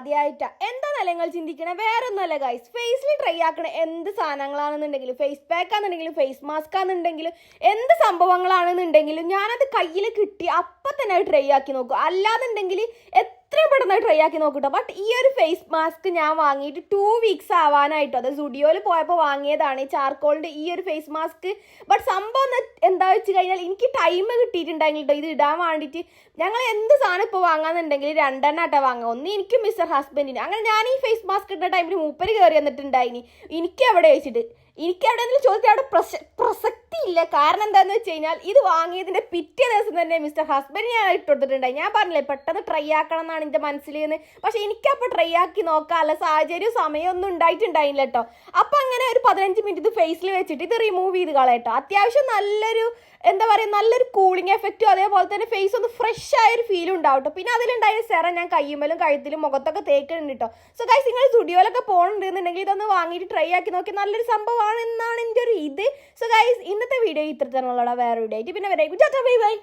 ആദ്യമായിട്ടാണ് എന്താണെന്നല്ല നിങ്ങൾ ചിന്തിക്കണേ, വേറെ ഒന്നുമല്ല ഗൈസ്. ഫേസിൽ ട്രൈ ആക്കണ എന്ത് സാധനങ്ങളാണെന്നുണ്ടെങ്കിലും, ഫേസ് പാക്ക് ആണെന്നുണ്ടെങ്കിലും ഫേസ് മാസ്ക് ആണെന്നുണ്ടെങ്കിലും എന്ത് സംഭവങ്ങളാണെന്നുണ്ടെങ്കിലും ഞാനത് കയ്യിൽ കിട്ടി അപ്പം തന്നെ അത് ട്രൈ ആക്കി നോക്കും. അല്ലാന്നുണ്ടെങ്കിൽ എത്രയും പെട്ടെന്ന് ട്രൈ ആക്കി നോക്കിട്ടോ. ബട്ട് ഈ ഒരു ഫേസ് മാസ്ക് ഞാൻ വാങ്ങിയിട്ട് 2 വീക്സ് ആവാനായിട്ടോ. അത് സ്റ്റുഡിയോയിൽ പോയപ്പോൾ വാങ്ങിയതാണ്, ചാർക്കോളിൻ്റെ ഈ ഒരു ഫേസ് മാസ്ക്. ബട്ട് സംഭവം എന്താ വെച്ച് കഴിഞ്ഞാൽ എനിക്ക് ടൈം കിട്ടിയിട്ടുണ്ടെങ്കിൽ കേട്ടോ ഇത് ഇടാൻ വേണ്ടിയിട്ട്. ഞങ്ങൾ എന്ത് സാധനം ഇപ്പോൾ വാങ്ങാന്നുണ്ടെങ്കിൽ 2 എണ്ണാട്ടോ വാങ്ങുക. ഒന്ന് എനിക്കും മിസ്റ്റർ ഹസ്ബൻഡിന്. അങ്ങനെ ഞാൻ ഈ ഫേസ് മാസ്ക് ഇട്ട ടൈമിൽ മൂപ്പര് കയറി വന്നിട്ടുണ്ടായിനി. എനിക്ക് എവിടെ വെച്ചിട്ട് എനിക്ക് എവിടെയെങ്കിലും ചോദിച്ചാൽ അവിടെ പ്രസക്തി ഇല്ല. കാരണം എന്താണെന്ന് വെച്ച് കഴിഞ്ഞാൽ ഇത് വാങ്ങിയതിൻ്റെ പിറ്റേ ദിവസം തന്നെ മിസ്റ്റർ ഹസ്ബൻഡ് ഞാൻ ഇട്ട് കൊടുത്തിട്ടുണ്ടായി. ഞാൻ പറഞ്ഞില്ലേ പെട്ടെന്ന് ട്രൈ ആക്കണം എന്നാണ് എൻ്റെ മനസ്സിൽ നിന്ന്. പക്ഷേ എനിക്കപ്പോൾ ട്രൈ ആക്കി നോക്കാനുള്ള സാഹചര്യവും സമയമൊന്നും ഉണ്ടായിട്ടുണ്ടായില്ല കേട്ടോ. അപ്പം അങ്ങനെ ഒരു 15 മിനിറ്റ് ഇത് ഫേസിൽ വെച്ചിട്ട് ഇത് റിമൂവ് ചെയ്ത് കളയട്ടോ. അത്യാവശ്യം നല്ലൊരു എന്താ പറയുക, നല്ലൊരു കൂളിംഗ് എഫക്റ്റും അതേപോലെ തന്നെ ഫേസ് ഒന്ന് ഫ്രഷ് ആയൊരു ഫീലും ഉണ്ടാവും കേട്ടോ. പിന്നെ അതിലുണ്ടായ സെറം ഞാൻ കയ്യുമ്മലും കഴുത്തിലും മുഖത്തൊക്കെ തേക്കുന്നുണ്ട് കേട്ടോ. സോ ഗൈസ്, നിങ്ങൾ സ്റ്റുഡിയോയിലൊക്കെ പോകണമെന്നുണ്ടെങ്കിൽ ഇതൊന്ന് വാങ്ങിയിട്ട് ട്രൈ ആക്കി നോക്കി നല്ലൊരു സംഭവമാണ് എന്നാണ് എൻ്റെ ഒരു ഇത്. സോ ഗൈസ്, ഇന്നത്തെ വീഡിയോ ഇത്ര തന്നെയുള്ള വേറെ വീഡിയോ ആയിട്ട് പിന്നെ വരെ ബൈ ബൈ.